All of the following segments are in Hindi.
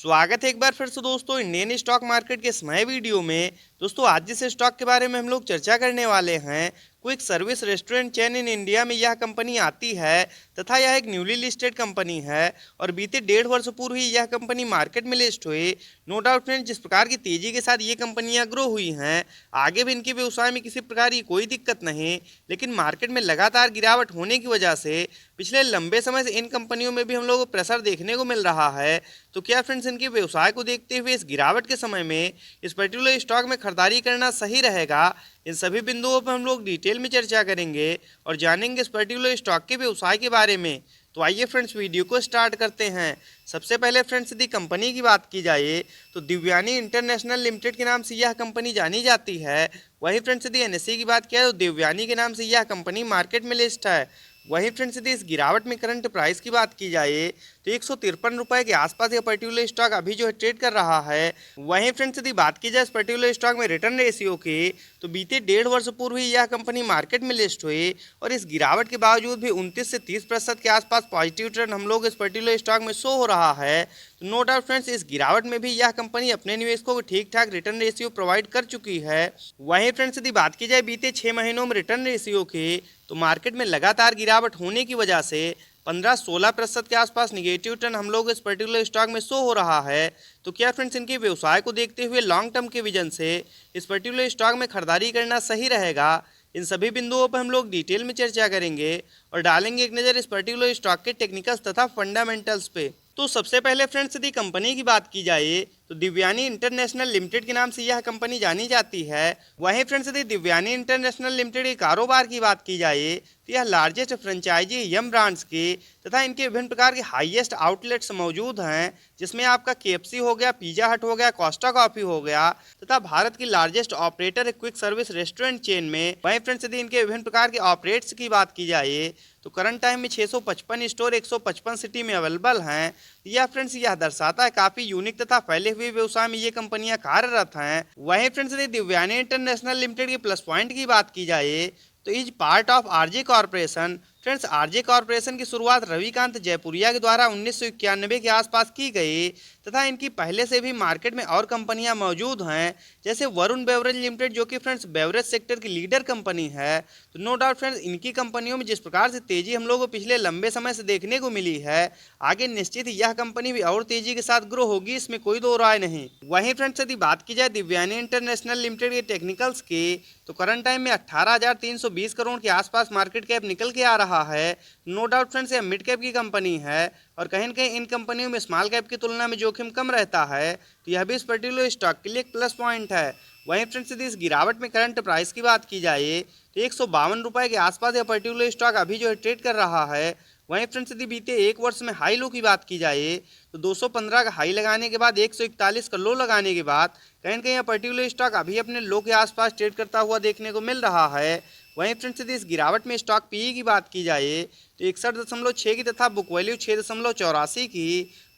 स्वागत है एक बार फिर से दोस्तों इंडियन स्टॉक मार्केट के इस नए वीडियो में। दोस्तों आज जिस स्टॉक के बारे में हम लोग चर्चा करने वाले हैं quick service restaurant chain in India में यह कंपनी आती है तथा यह एक न्यूली लिस्टेड कंपनी है और बीते 1.5 वर्ष पूर्व ही यह कंपनी मार्केट में लिस्ट हुई। नो डाउट फ्रेंड्स, जिस प्रकार की तेजी के साथ ये कंपनियां ग्रो हुई हैं आगे भी इनके व्यवसाय में किसी प्रकार की कोई दिक्कत नहीं, लेकिन मार्केट में लगातार गिरावट होने की वजह से पिछले लंबे समय से इन कंपनियों में भी हम लोगों को प्रेशर देखने को मिल रहा है। तो क्या फ्रेंड्स इनके व्यवसाय को देखते हुए इस गिरावट के समय में इस पर्टिकुलर स्टॉक में खरीदारी करना सही रहेगा? इन सभी बिंदुओं पर हम लोग डिटेल में चर्चा करेंगे और जानेंगे इस पर्टिकुलर स्टॉक के व्यवसाय के बारे में। तो आइए फ्रेंड्स वीडियो को स्टार्ट करते हैं। सबसे पहले फ्रेंड्स यदि कंपनी की बात की जाए तो दिव्यानी इंटरनेशनल लिमिटेड के नाम से यह कंपनी जानी जाती है। वहीं फ्रेंड्स यदि एनएसई की बात किया तो दिव्यानी के नाम से यह कंपनी मार्केट में लिस्ट है। वहीं फ्रेंड्स यदि इस गिरावट में करंट प्राइस की बात की जाए तो 153 रुपये के आसपास यह पर्टिकुलर स्टॉक अभी जो है ट्रेड कर रहा है। वहीं फ्रेंड्स यदि बात की जाए इस पर्टिकुलर स्टॉक में रिटर्न रेशियो की तो बीते 1.5 वर्ष पूर्व ही यह कंपनी मार्केट में लिस्ट हुई और इस गिरावट के बावजूद भी 29 से 30% के आसपास पॉजिटिव रिटर्न हम लोग इस पर्टिकुलर स्टॉक में शो हो रहा है। तो नो डाउट फ्रेंड्स, इस गिरावट में भी यह कंपनी अपने निवेशकों को ठीक ठाक रिटर्न रेशियो प्रोवाइड कर चुकी है। वहीं फ्रेंड्स यदि बात की जाए बीते 6 महीनों में रिटर्न रेशियो की तो मार्केट में लगातार गिरावट होने की वजह से 15-16% के आसपास निगेटिव रिटर्न हम लोग इस पर्टिकुलर स्टॉक में शो हो रहा है। तो क्या फ्रेंड्स इनके व्यवसाय को देखते हुए लॉन्ग टर्म के विजन से इस पर्टिकुलर स्टॉक में खरीदारी करना सही रहेगा? इन सभी बिंदुओं पर हम लोग डिटेल में चर्चा करेंगे और डालेंगे एक नज़र इस पर्टिकुलर स्टॉक के टेक्निकल्स तथा फंडामेंटल्स पे। तो सबसे पहले फ्रेंड्स यदि कंपनी की बात की जाए तो दिव्यानी इंटरनेशनल लिमिटेड के नाम से यह कंपनी जानी जाती है। वहीं फ्रेंड्स यदि दिव्यानी इंटरनेशनल लिमिटेड के कारोबार की बात की जाए तो यह लार्जेस्ट फ्रेंचाइजी यम ब्रांड्स की तथा इनके विभिन्न प्रकार के हाईएस्ट आउटलेट्स मौजूद हैं, जिसमें आपका केएफसी हो गया, पिज़्ज़ा हट हो गया, कोस्टा कॉफी हो गया तथा भारत की लार्जेस्ट ऑपरेटर है क्विक सर्विस रेस्टोरेंट चेन में। वहीं फ्रेंड्स यदि इनके विभिन्न प्रकार के ऑपरेट्स की बात की जाए तो करंट टाइम में 655 स्टोर 155 सिटी में अवेलेबल हैं। यह फ्रेंड्स यह दर्शाता है काफ़ी यूनिक तथा फैले हुए व्यवसाय में ये कंपनियां कार्यरत हैं। वहीं फ्रेंड्स यदि दिव्यानी इंटरनेशनल लिमिटेड के प्लस पॉइंट की बात की जाए तो is part of RJ corporation. Friends RJ corporation की शुरुआत रविकांत जयपुरिया के द्वारा 1991 के आसपास की गई तथा इनकी पहले से भी मार्केट में और कंपनियां मौजूद हैं, जैसे वरुण बेवरेज लिमिटेड जो कि फ्रेंड्स बेवरेज सेक्टर की लीडर कंपनी है। तो नो डाउट फ्रेंड्स इनकी कंपनियों में जिस प्रकार से तेजी हम लोगों को पिछले लंबे समय से देखने को मिली है, आगे निश्चित ही यह कंपनी भी और तेजी के साथ ग्रो होगी, इसमें कोई दो राय नहीं। वहीं फ्रेंड्स यदि बात की जाए दिव्यानी इंटरनेशनल लिमिटेड के टेक्निकल्स की तो करंट टाइम में 18,320 करोड़ के आसपास मार्केट कैप निकल के आ रहा है। नो डाउट फ्रेंड्स यह मिड कैप की कंपनी है और कहीं न कहीं इन कंपनियों में स्मॉल कैप की तुलना में जोखिम कम रहता है, तो यह भी इस पर्टिकुलर स्टॉक के लिए एक प्लस पॉइंट है। वहीं फ्रेंड्स यदि इस गिरावट में करंट प्राइस की बात की जाए तो 152 रुपये के आसपास यह पर्टिकुलर स्टॉक अभी जो है ट्रेड कर रहा है। वहीं फ्रेंड्स यदि बीते 1 वर्ष में हाई लो की बात की जाए तो 215 का हाई लगाने के बाद 141 का लो लगाने के बाद कहीं न कहीं यह पर्टिकुलर स्टॉक अभी अपने लो के आसपास ट्रेड करता हुआ देखने को मिल रहा है। वहीं फ्रेंड्स यदि इस गिरावट में स्टॉक पीई की बात की जाए तो 61.6 की तथा बुक वैल्यू 6.84 की।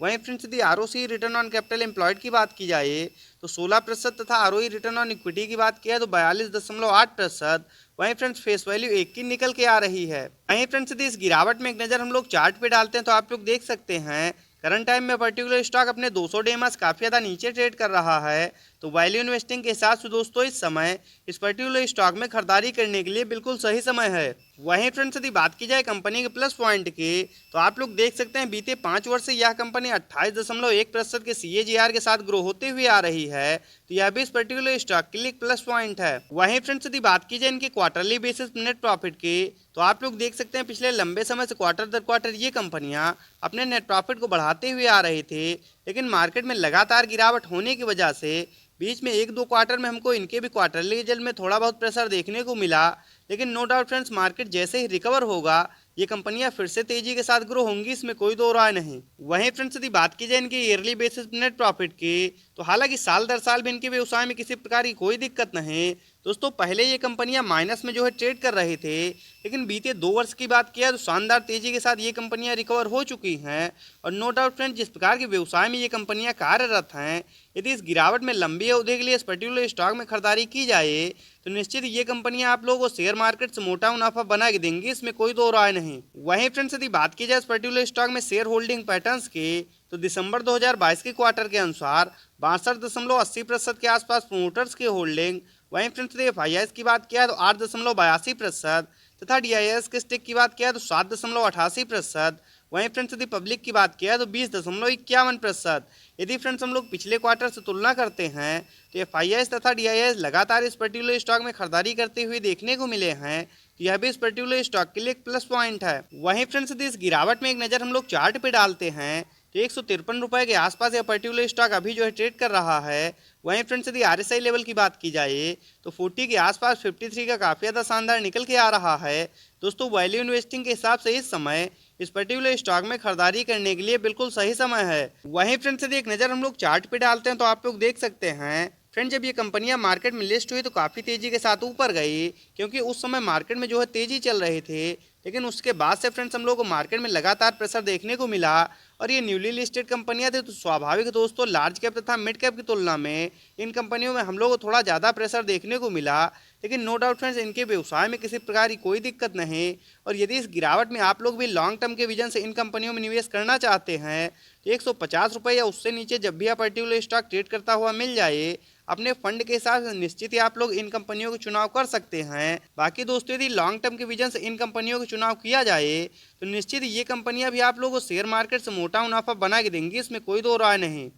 वहीं फ्रेंड्स यदि ROC return on capital employed की बात की जाए तो 16% तथा आरओई रिटर्न ऑन इक्विटी की बात किया तो 42.8%। वहीं फ्रेंड्स फेस वैल्यू 1 की निकल के आ रही है। वहीं फ्रेंड्स यदि इस गिरावट में एक नज़र हम लोग चार्ट पे डालते हैं तो आप लोग देख सकते हैं करंट टाइम में पर्टिकुलर स्टॉक अपने 200 डे मास काफ़ी ज़्यादा नीचे ट्रेड कर रहा है। तो वैल्यू इन्वेस्टिंग के हिसाब से दोस्तों इस समय इस पर्टिकुलर स्टॉक में खरीदारी करने के लिए बिल्कुल सही समय है। वहीं फ्रेंड्स यदि बात की जाए कंपनी के प्लस पॉइंट की तो आप लोग देख सकते हैं बीते 5 वर्ष से यह कंपनी 28.1% के CAGR के साथ ग्रो होते हुए आ रही है। तो यह भी इस पर्टिकुलर स्टॉक के लिए एक प्लस पॉइंट है। वहीं फ्रेंड्स यदि बात की जाए इनके क्वार्टरली बेसिस नेट प्रॉफिट की तो आप लोग देख सकते हैं पिछले लंबे समय से क्वार्टर दर क्वार्टर ये कंपनियां अपने नेट प्रॉफिट को बढ़ाते हुए आ रही थी, लेकिन मार्केट में लगातार गिरावट होने की वजह से बीच में 1-2 क्वार्टर में हमको इनके भी क्वार्टरली रिजल्ट में थोड़ा बहुत प्रेशर देखने को मिला। लेकिन नो डाउट फ्रेंड्स मार्केट जैसे ही रिकवर होगा ये कंपनियां फिर से तेजी के साथ ग्रो होंगी, इसमें कोई दो राय नहीं। वहीं फ्रेंड्स यदि बात की जाए इनकी ईयरली बेसिस नेट प्रॉफिट की तो हालांकि साल दर साल भी इनके व्यवसाय में किसी प्रकार की कोई दिक्कत नहीं। दोस्तों पहले ये कंपनियां माइनस में जो है ट्रेड कर रही थे, लेकिन बीते 2 वर्ष की बात किया तो शानदार तेजी के साथ ये कंपनियां रिकवर हो चुकी हैं। और नो डाउट फ्रेंड्स जिस प्रकार के व्यवसाय में ये कंपनियां कार्यरत हैं, यदि इस गिरावट में लंबी अवधि के लिए इस पर्टिकुलर स्टॉक में खरीदारी की जाए तो निश्चित ये कंपनियां आप लोगों को शेयर मार्केट से मोटा मुनाफा बना के देंगी, इसमें कोई दो राय नहीं। वहीं फ्रेंड्स यदि बात की जाए इस पर्टिकुलर स्टॉक में शेयर होल्डिंग पैटर्न्स की तो दिसंबर 2022 के क्वार्टर के अनुसार 62.80% के आसपास प्रोमोटर्स की होल्डिंग। वहीं फ्रेंड्स यदि FIIs की बात किया तो 8.82% तथा DIS के स्टेक की बात किया तो 7.88%। वहीं फ्रेंड्स यदि पब्लिक की बात किया तो 20.51%। यदि फ्रेंड्स हम लोग पिछले क्वार्टर से तुलना करते हैं तो FIIs तथा DIS लगातार इस पर्टिकुलर स्टॉक में खरीदारी करते हुए देखने को मिले हैं, तो यह भी इस पर्टिकुलर स्टॉक के लिए एक प्लस पॉइंट है। वहीं फ्रेंड्स यदि इस गिरावट में एक नज़र हम लोग चार्ट पे डालते हैं तो 153 रुपए के आसपास यह पर्टिकुलर स्टॉक अभी जो है ट्रेड कर रहा है। वहीं फ्रेंड्स यदि RSI लेवल की बात की जाए तो 40 के आसपास 53 का काफ़ी ज़्यादा शानदार निकल के आ रहा है। दोस्तों वैल्यू इन्वेस्टिंग के हिसाब से इस समय इस पर्टिकुलर स्टॉक में खरीदारी करने के लिए बिल्कुल सही समय है। वहीं फ्रेंड्स यदि एक नज़र हम लोग चार्ट पे डालते हैं तो आप लोग देख सकते हैं फ्रेंड, जब ये कंपनियां मार्केट में लिस्ट हुई तो काफ़ी तेज़ी के साथ ऊपर गई, क्योंकि उस समय मार्केट में जो है तेज़ी चल रही थी। लेकिन उसके बाद से फ्रेंड्स हम लोग को मार्केट में लगातार प्रेशर देखने को मिला और ये न्यूली लिस्टेड कंपनियां थी, तो स्वाभाविक दोस्तों लार्ज कैप तथा मिड कैप की तुलना में इन कंपनियों में हम लोग को थोड़ा ज़्यादा प्रेशर देखने को मिला। लेकिन नो डाउट फ्रेंड्स इनके व्यवसाय में किसी प्रकार की कोई दिक्कत नहीं। और यदि इस गिरावट में आप लोग भी लॉन्ग टर्म के विजन से इन कंपनियों में निवेश करना चाहते हैं तो 150 रुपये या उससे नीचे जब भी आप पर्टिकुलर स्टॉक ट्रेड करता हुआ मिल जाए, अपने फंड के हिसाब से निश्चित ही आप लोग इन कंपनियों का चुनाव कर सकते हैं। बाकी दोस्तों यदि लॉन्ग टर्म के विजन से इन कंपनियों का चुनाव किया जाए तो निश्चित ये कंपनियां भी आप लोगों को शेयर मार्केट से मोटा मुनाफा बना के देंगी, इसमें कोई दो राय नहीं।